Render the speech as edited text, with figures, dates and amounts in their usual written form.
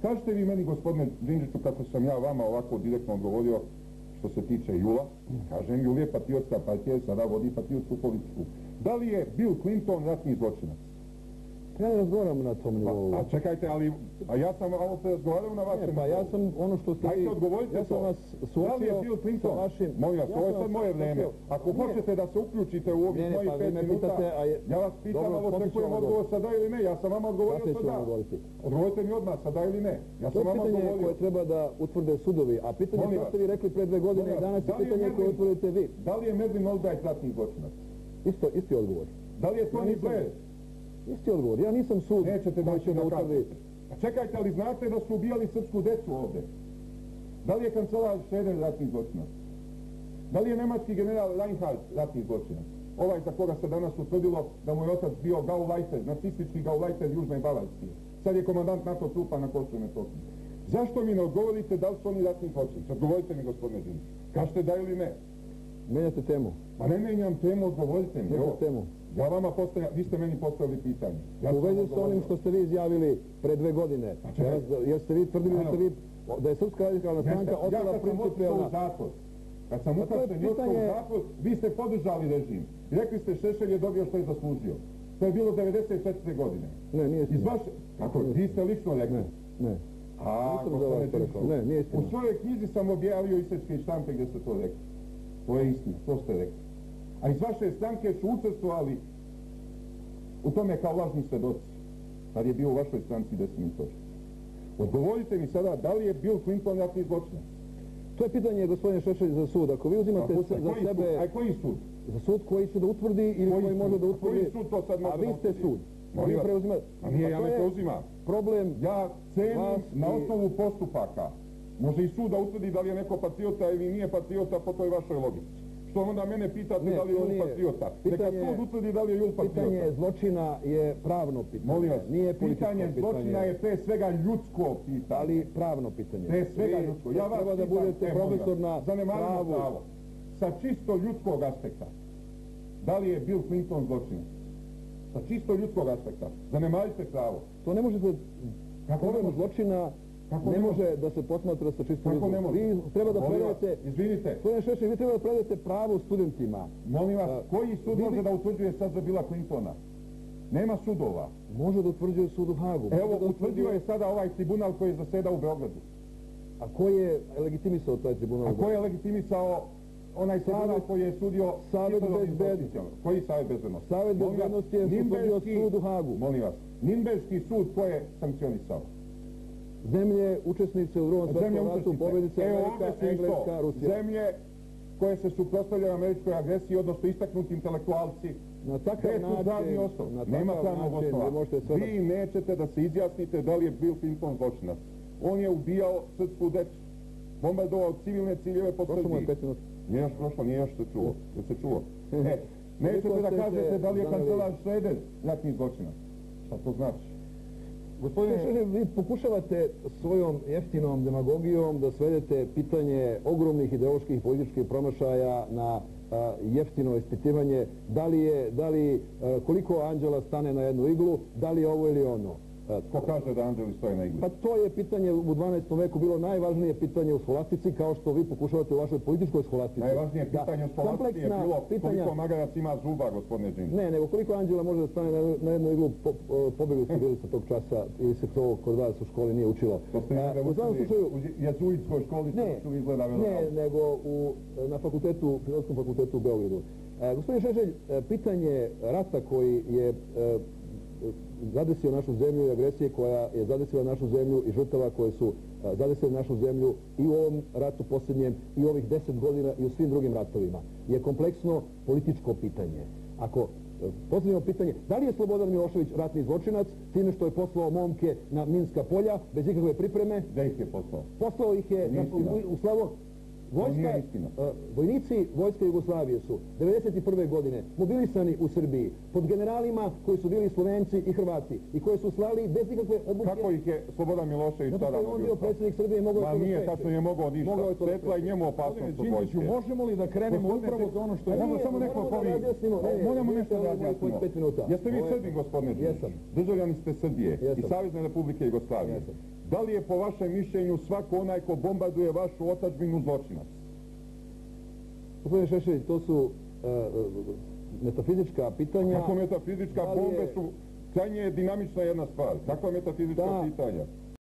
Kažete vi meni, gospodine Đinđiću, kako sam ja vama ovako direktno odgovorio što se tiče JUL-a. Kažem, JUL je patriotska partija i sada vodi patriotsku politiku. Da li je Bill Clinton ratni zločinac? Ja ne razgovaram na tom nivou. A čekajte, ali ja sam ovo se razgovarao na vašem. Pa ja sam ono što ste vi... Ja sam vas suočio sa vašim... Molim vas, ovo je sad moje vreme. Ako hoćete da se uključite u ovih mojih 5 minuta, ja vas pitam, ali očekujem odgovor sada ili ne. Ja sam vama odgovorio sada. Odgovorite mi odmah sada ili ne. Ja sam vama odgovorio. To je pitanje koje treba da utvrde sudovi, a pitanje koje ste vi rekli pre 2 godine i danas je pitanje koje utvrdite vi. Da li je Medlin Albright ratni zločinac? Isti odgovor. Da li je Tony Blair? Isti odgovor. Ja nisam sud. Nećete da će da utvrdi. A čekajte, ali znate da su ubijali srpsku decu ovde? Da li je kancelar Schröder ratni zločinac? Da li je nemački general Reinhardt ratni zločinac? Ovaj za koga se danas utvrdilo da mu je otac bio Gauleiter, nacistički Gauleiter Južne Bavarske. Sad je komandant NATO trupa na Kosovu i Metohiji. Zašto mi ne odgovorite da li su oni ratni zločinci? Odgovorite mi, gospodine Đinđić. Kažete da ili ne? Menjate temu. Pa ne menjam temu, odgovorite mi. Menjate temu. Ja vama postavljam, vi ste meni postavili pitanje. U vezi s onim što ste vi izjavili pre 2 godine, jer ste vi tvrdili da je Srpska radikalna stranka ostala principijalna. Kad sam uhapšen i otišao u zatvor, vi ste podržali režim. I rekli ste Šešelj je dobio što je zaslužio. To je bilo 94. godine. Ne, nije istina. Kako, vi ste lično rekli? Ne. Ne, nije istina. U svojoj knjizi sam objavio isečke i štampe gdje ste to rekli. To je istina, to ste rekli. A iz vaše stranke su učestvovali u tome kao lažni svedoci. Kad je bio u vašoj stranci Desmond Tutu. Odgovorite mi sada, da li je Bill Clinton ratni zločinac? To je pitanje, gospodine Šešelj, za sud. Ako vi uzimate za sebe... A koji sud? Za sud koji će da utvrdi ili koji može da utvrdi... Koji sud to sad može da utvrdi? A vi ste sud. A nije, ja ne preuzimam. Problem... Ja cenim na osnovu postupaka. Može i sud da utvrdi da li je neko patriota ili nije patriota po toj vašoj logici. Što onda mene pitate da li je Jul patriota? Neka sud utvrdi da li je Jul patriota. Pitanje zločina je pravno pitanje. Molim vas, nije pitanje zločina je pre svega ljudsko pitanje. Ali pravno pitanje. Pre svega ljudsko. Ja vas treba da budete profesor na pravu. Sa čisto ljudskog aspekta. Da li je Bill Clinton zločinac? Sa čisto ljudskog aspekta. Zanemarite pravo. To ne možete... Problem zločina ne može da se posmatra sa čisto ljudskog. Vi treba da predajete... Izvinite. Gospodine Šešelj, vi treba da predajete pravo studentima. Molim vas, koji sud može da utvrđuje sad za Billa Clintona? Nema sudova. Može da utvrđuje sud u Hagu. Evo, utvrdio je sada ovaj tribunal koji je zasedao u Beogradu. A ko je legitimisao taj tribunal? A ko je legitimisao onaj tribunal koji je sudio... Savet bezbednosti. Koji Savet bezbednosti? Savet bezbednosti je utvrdio sud u Hagu. Molim vas, Nirnberški sud ko je sankcionisao? Zemlje, učesnice u Drugom svjetskom ratu, pobjedice Amerika, Engleska, Rusija. Zemlje koje se suprotstavljaju američkoj agresiji, odnosno istaknuti intelektualci. Na takav način, nema pravnog osnova. Vi nećete da se izjasnite da li je Bill Clinton zločinac. On je ubijao srpsku decu, bombardovao civilne ciljeve po Srbiji. Prošlo mu je 5 minuta. Nije još prošlo, nije još se čulo. Se čulo. Nećete da kažete da li je kancelar Schröder ratni zločinac. Šta to znači? Gospodine Šešelj, vi pokušavate svojom jeftinom demagogijom da svedete pitanje ogromnih ideoloških i političkih promašaja na jeftino ispitivanje koliko anđela stane na jednu iglu, da li je ovo ili ono. Ko kaže da anđeli stoje na igli? Pa to je pitanje u 12. veku bilo najvažnije pitanje u scholastici, kao što vi pokušavate u vašoj političkoj scholastici. Najvažnije pitanje u scholastici je bilo koliko magarac ima zuba, gospodine Đinđić. Ne, nego koliko anđela može da stane na jednu iglu, pobegli ste bili sa tog časa ili se to kod vas u školi nije učilo. U svakom slučaju... U jezuitskoj školi su izgleda velo. Ne, nego na fakultetu, Filozofskom fakultetu u Beogradu. Gospodine Šešelj, pitanje rata koji je zadesio našu zemlju i agresije koja je zadesila našu zemlju i žrtava koje su zadesile našu zemlju i u ovom ratu posljednjem i u ovih 10 godina i u svim drugim ratovima je kompleksno političko pitanje. Ako posljednje pitanje, da li je Slobodan Milošević ratni zločinac time što je poslao momke na minska polja bez ikakve pripreme? Da ih je poslao? Poslao ih je u Slavo... Vojnici Vojske Jugoslavije su 1991. godine mobilisani u Srbiji pod generalima koji su bili Slovenci i Hrvati i koji su slali bez ikakve obuke... Kako ih je Slobodan Milošević tada mobilizao? On bio predsjednik Srbije i mogao je to da spreči. Ma nije, tačno je mogao ništa. Svetla i njemu opasnost od vojske. Možemo li da krenemo upravo za ono što je... Samo neko povi... Moramo nešto da razjasnimo. Jeste vi Srbi, gospodine Đinđić? Jesam. Državljani ste Srbije i Savezne Republike Jugoslavije. Da li je po vašem mišljenju svako onaj ko bombarduje vašu otadžbinu zločinac? Gospodine Šešelj, to su metafizička pitanja. Kako metafizička? Bombe su krajnje dinamična jedna stvar. Kakva metafizička pitanja?